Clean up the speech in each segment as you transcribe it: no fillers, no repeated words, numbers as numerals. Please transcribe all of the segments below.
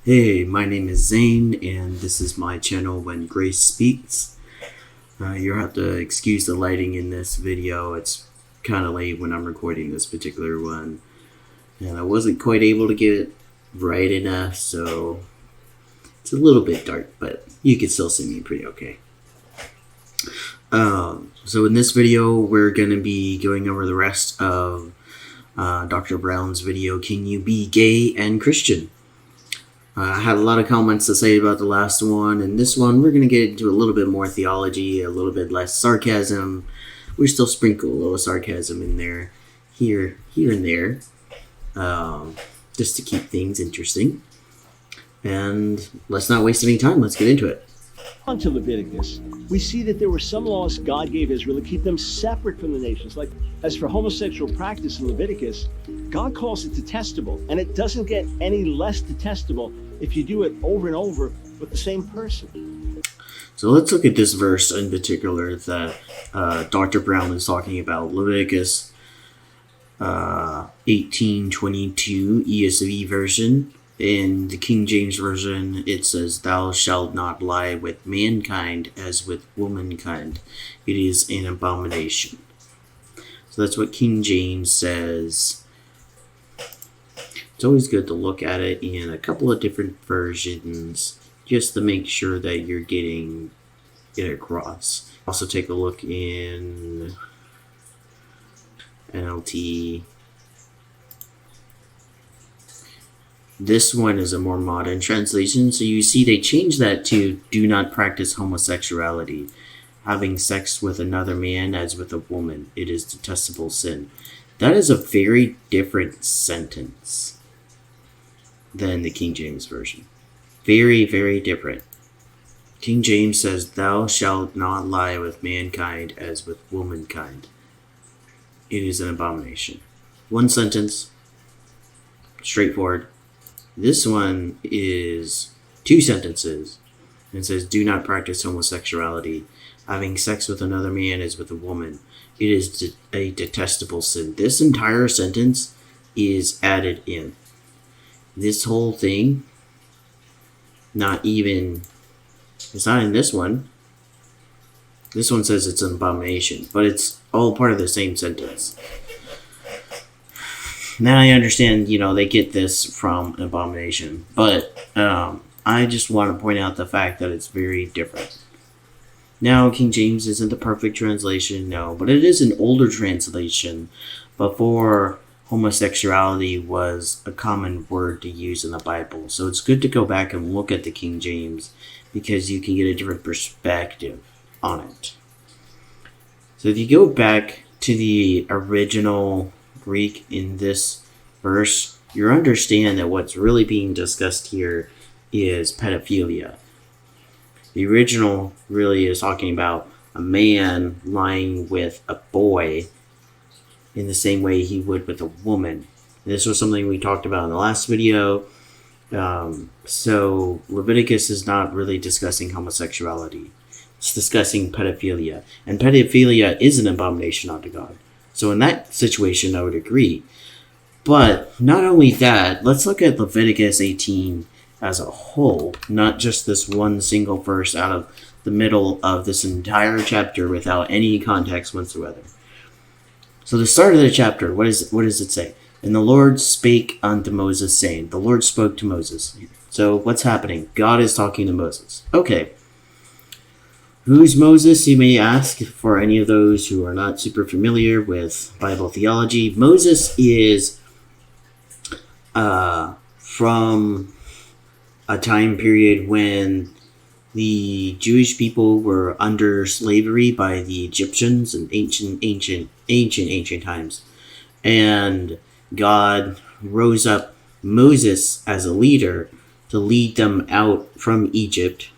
Hey, my name is Zane, and this is my channel When Grace Speaks. You'll have to excuse the lighting in this video. It's kind of late when I'm recording this particular one, and I wasn't quite able to get it right enough, so it's a little bit dark, but you can still see me pretty okay. So in this video, we're going to be going over the rest of Dr. Brown's video, Can You Be Gay and Christian? I had a lot of comments to say about the last one, and this one we're going to get into a little bit more theology, a little bit less sarcasm. We still sprinkle a little sarcasm in there, here and there, just to keep things interesting. And let's not waste any time. Let's get into it. On to Leviticus, we see that there were some laws God gave Israel to keep them separate from the nations. Like, as for homosexual practice in Leviticus, God calls it detestable, and it doesn't get any less detestable if you do it over and over with the same person. So let's look at this verse in particular that Dr. Brown is talking about, Leviticus 18:22 ESV version. In the King James Version, it says, "Thou shalt not lie with mankind as with womankind. It is an abomination." So that's what King James says. It's always good to look at it in a couple of different versions just to make sure that you're getting it across. Also take a look in NLT. This one is a more modern translation, so you see they changed that to "do not practice homosexuality. Having sex with another man as with a woman, it is detestable sin." That is a very different sentence than the King James Version. Very, very different. King James says, "Thou shalt not lie with mankind as with womankind. It is an abomination." One sentence, straightforward. This one is two sentences. It says, "Do not practice homosexuality. Having sex with another man as with a woman. It is a detestable sin." This entire sentence is added in. This whole thing, it's not in this one. This one says it's an abomination, but it's all part of the same sentence. Now I understand, they get this from an abomination, but I just want to point out the fact that it's very different. Now, King James isn't the perfect translation, no, but it is an older translation before homosexuality was a common word to use in the Bible. So it's good to go back and look at the King James because you can get a different perspective on it. So if you go back to the original Greek in this verse, you understand that what's really being discussed here is pedophilia. The original really is talking about a man lying with a boy in the same way he would with a woman. And this was something we talked about in the last video. So Leviticus is not really discussing homosexuality. It's discussing pedophilia. And pedophilia is an abomination unto God. So in that situation, I would agree. But not only that, let's look at Leviticus 18 as a whole, not just this one single verse out of the middle of this entire chapter without any context whatsoever. So the start of the chapter, what does it say? "And the Lord spake unto Moses, saying," the Lord spoke to Moses. So what's happening? God is talking to Moses. Okay. Who's Moses, you may ask, for any of those who are not super familiar with Bible theology. Moses is from a time period when the Jewish people were under slavery by the Egyptians in ancient times. And God rose up Moses as a leader to lead them out from Egypt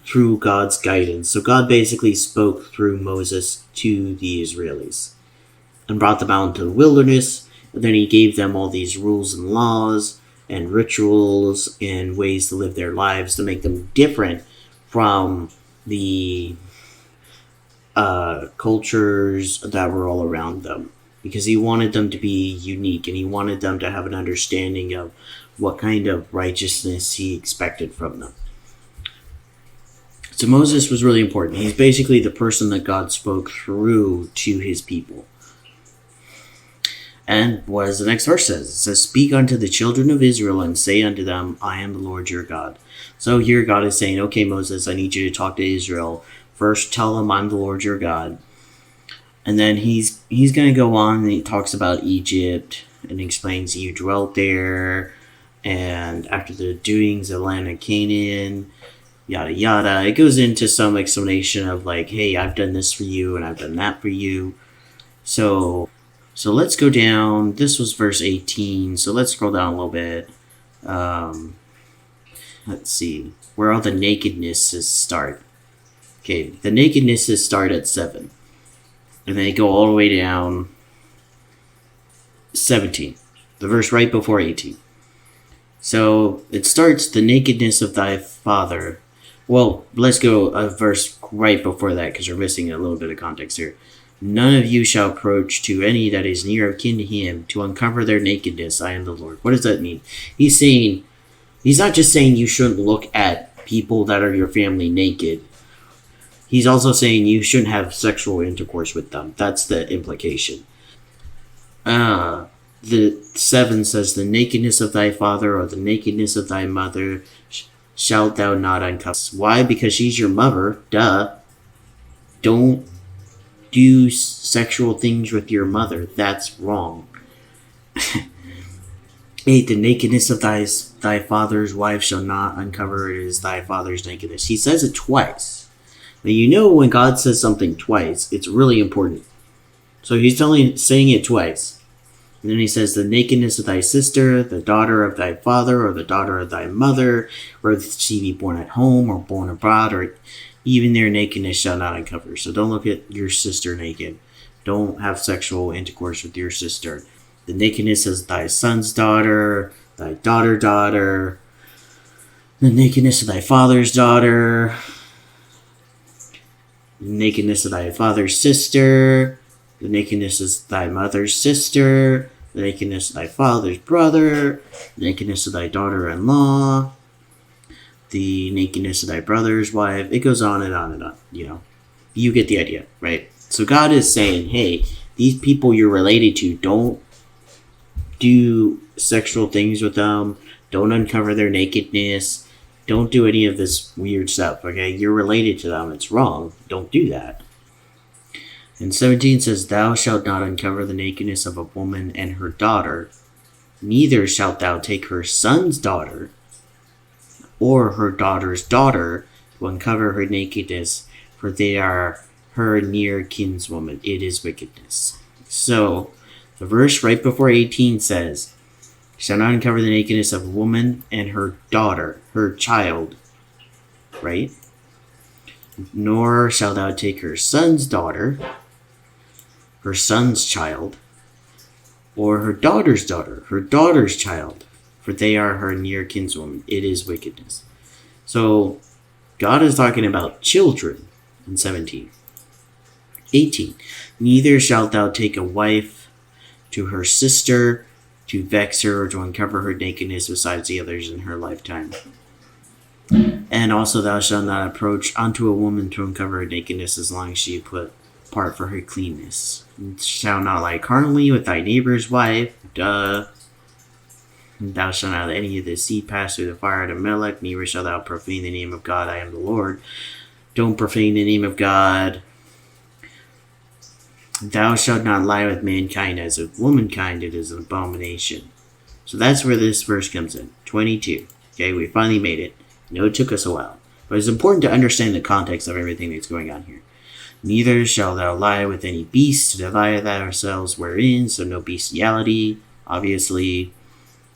through God's guidance. So God basically spoke through Moses to the Israelis and brought them out into the wilderness. And then he gave them all these rules and laws and rituals and ways to live their lives to make them different from the cultures that were all around them. Because he wanted them to be unique and he wanted them to have an understanding of what kind of righteousness he expected from them. So Moses was really important. He's basically the person that God spoke through to his people. And what does the next verse says? It says, "Speak unto the children of Israel and say unto them, I am the Lord your God." So here God is saying, okay, Moses, I need you to talk to Israel. First, tell them I'm the Lord your God. And then he's going to go on and he talks about Egypt and explains you dwelt there. And after the doings of the land of Canaan, yada yada. It goes into some explanation of like, hey, I've done this for you and I've done that for you. So let's go down. This was verse 18. So let's scroll down a little bit. Let's see where all the nakednesses start. Okay, the nakednesses start at 7. And they go all the way down 17. The verse right before 18. So it starts, the nakedness of thy father. Well, let's go a verse right before that because we're missing a little bit of context here. None of you shall approach to any that is near of kin to him to uncover their nakedness. I am the Lord. What does that mean? He's not just saying you shouldn't look at people that are your family naked. He's also saying you shouldn't have sexual intercourse with them. That's the implication. The 7 says, the nakedness of thy father or the nakedness of thy mother shalt thou not uncover. Why? Because she's your mother. Duh. Don't do sexual things with your mother. That's wrong. 8, the nakedness of thy father's wife shall not uncover. It is thy father's nakedness. He says it twice. Now, you know when God says something twice, it's really important. So he's saying it twice. And then he says, the nakedness of thy sister, the daughter of thy father, or the daughter of thy mother, whether she be born at home or born abroad, or even their nakedness shall not uncover. So don't look at your sister naked. Don't have sexual intercourse with your sister. The nakedness of thy son's daughter, thy daughter, the nakedness of thy father's daughter, the nakedness of thy father's sister, the nakedness of thy mother's sister, the nakedness of thy father's brother, the nakedness of thy daughter-in-law, the nakedness of thy brother's wife. It goes on and on and on, you know. You get the idea, right? So God is saying, hey, these people you're related to, don't do sexual things with them. Don't uncover their nakedness. Don't do any of this weird stuff, okay? You're related to them. It's wrong. Don't do that. And 17 says, thou shalt not uncover the nakedness of a woman and her daughter, neither shalt thou take her son's daughter or her daughter's daughter to uncover her nakedness, for they are her near kinswoman. It is wickedness. So, the verse right before 18 says, shall not uncover the nakedness of a woman and her daughter, her child, right? Nor shalt thou take her son's daughter, her son's child, or her daughter's daughter, her daughter's child, for they are her near kinswoman. It is wickedness. So, God is talking about children in 17. 18. Neither shalt thou take a wife to her sister to vex her or to uncover her nakedness besides the others in her lifetime. And also thou shalt not approach unto a woman to uncover her nakedness as long as she put apart for her cleanness. And shalt not lie carnally with thy neighbor's wife. Duh. And thou shalt not let any of the seed pass through the fire to Melech, neither shalt thou profane the name of God. I am the Lord. Don't profane the name of God. Thou shalt not lie with mankind as with womankind. It is an abomination. So that's where this verse comes in. 22. Okay, we finally made it. I know it took us a while, but it's important to understand the context of everything that's going on here. Neither shalt thou lie with any beast to defile thyself wherein, so no bestiality. Obviously,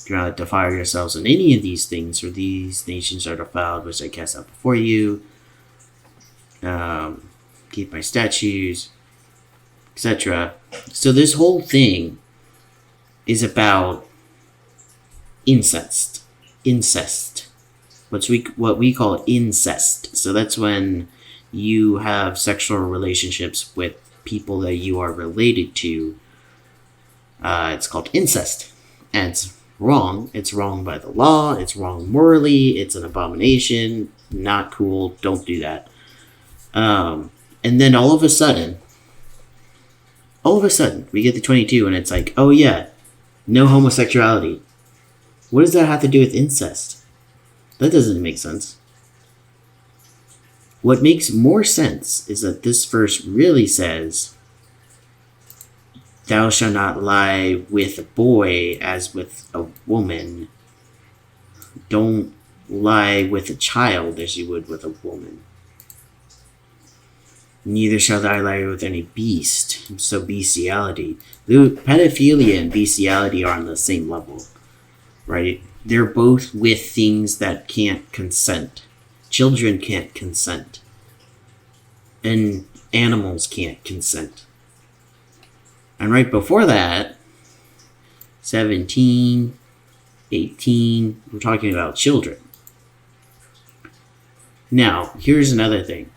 do not defile yourselves in any of these things, for these nations are defiled, which I cast out before you. Keep my statutes, etc. So this whole thing is about incest. What we call incest. So that's when you have sexual relationships with people that you are related to. It's called incest. And it's wrong. It's wrong by the law. It's wrong morally. It's an abomination. Not cool. Don't do that. And then all of a sudden, we get to 22 and it's like, oh yeah, no homosexuality. What does that have to do with incest? That doesn't make sense. What makes more sense is that this verse really says, thou shalt not lie with a boy as with a woman. Don't lie with a child as you would with a woman. Neither shall thou lie with any beast. So bestiality. Pedophilia and bestiality are on the same level, right? They're both with things that can't consent. Children can't consent. And animals can't consent. And right before that, 17, 18, we're talking about children. Now, here's another thing.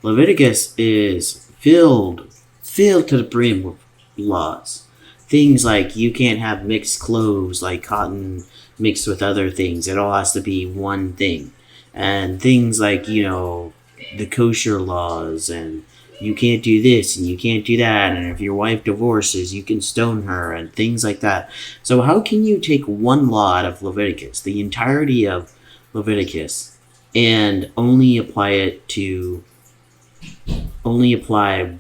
Leviticus is filled to the brim with laws. Things like you can't have mixed clothes, like cotton mixed with other things. It all has to be one thing. And things like, the kosher laws, and you can't do this and you can't do that, and if your wife divorces, you can stone her, and things like that. So how can you take one law out of Leviticus, the entirety of Leviticus, and only apply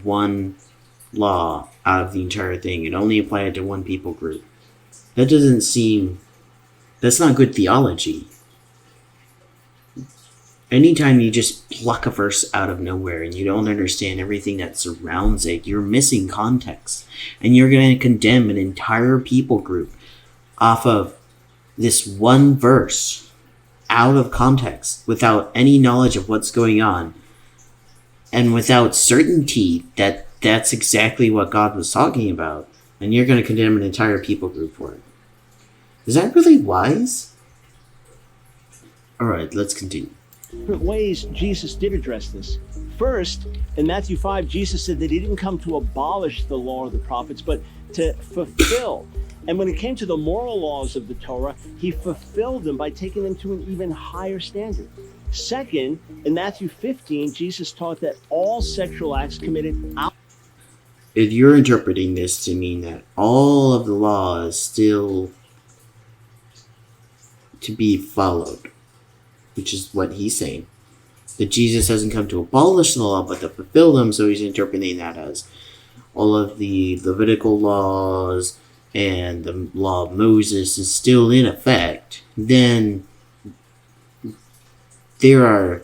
one law out of the entire thing, and only apply it to one people group? That's not good theology. Anytime you just pluck a verse out of nowhere and you don't understand everything that surrounds it, you're missing context. And you're going to condemn an entire people group off of this one verse out of context without any knowledge of what's going on, and without certainty that that's exactly what God was talking about. And you're going to condemn an entire people group for it. Is that really wise? Alright, let's continue. Different ways Jesus did address this. First, in Matthew 5, Jesus said that he didn't come to abolish the law of the prophets, but to fulfill. And when it came to the moral laws of the Torah, he fulfilled them by taking them to an even higher standard. Second, in Matthew 15, Jesus taught that all sexual acts committed out. If you're interpreting this to mean that all of the law is still to be followed, which is what he's saying, that Jesus hasn't come to abolish the law but to fulfill them, so he's interpreting that as all of the Levitical laws and the law of Moses is still in effect, then there are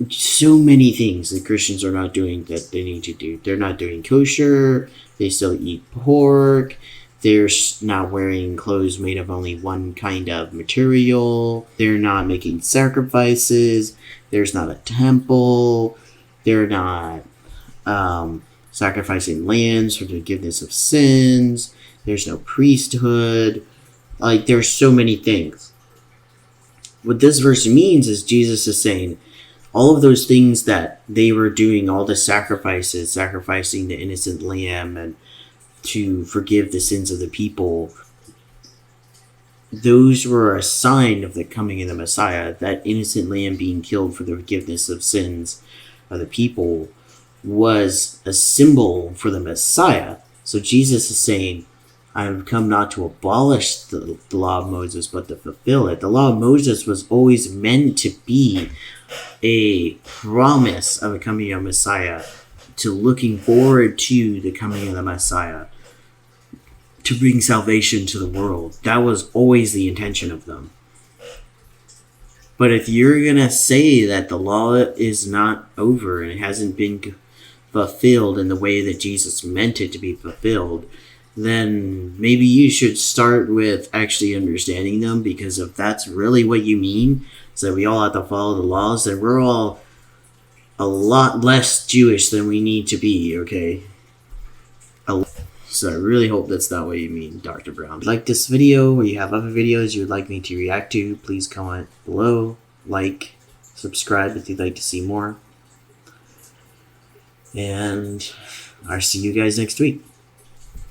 so many things that Christians are not doing that they need to do. They're not doing kosher, they still eat pork, they're not wearing clothes made of only one kind of material, they're not making sacrifices, there's not a temple, they're not sacrificing lambs for the forgiveness of sins, there's no priesthood. Like, there's so many things. What this verse means is Jesus is saying all of those things that they were doing, all the sacrifices, sacrificing the innocent lamb and to forgive the sins of the people, those were a sign of the coming of the Messiah. That innocent lamb being killed for the forgiveness of sins of the people was a symbol for the Messiah. So Jesus is saying, I have come not to abolish the law of Moses, but to fulfill it. The law of Moses was always meant to be a promise of the coming of Messiah, to looking forward to the coming of the Messiah, to bring salvation to the world. That was always the intention of them. But if you're going to say that the law is not over and it hasn't been fulfilled in the way that Jesus meant it to be fulfilled, then maybe you should start with actually understanding them, because if that's really what you mean, so we all have to follow the laws, then we're all a lot less Jewish than we need to be, okay? So I really hope that's not what you mean, Dr. Brown. If you like this video, or you have other videos you would like me to react to, please comment below, like, subscribe if you'd like to see more. And I'll see you guys next week.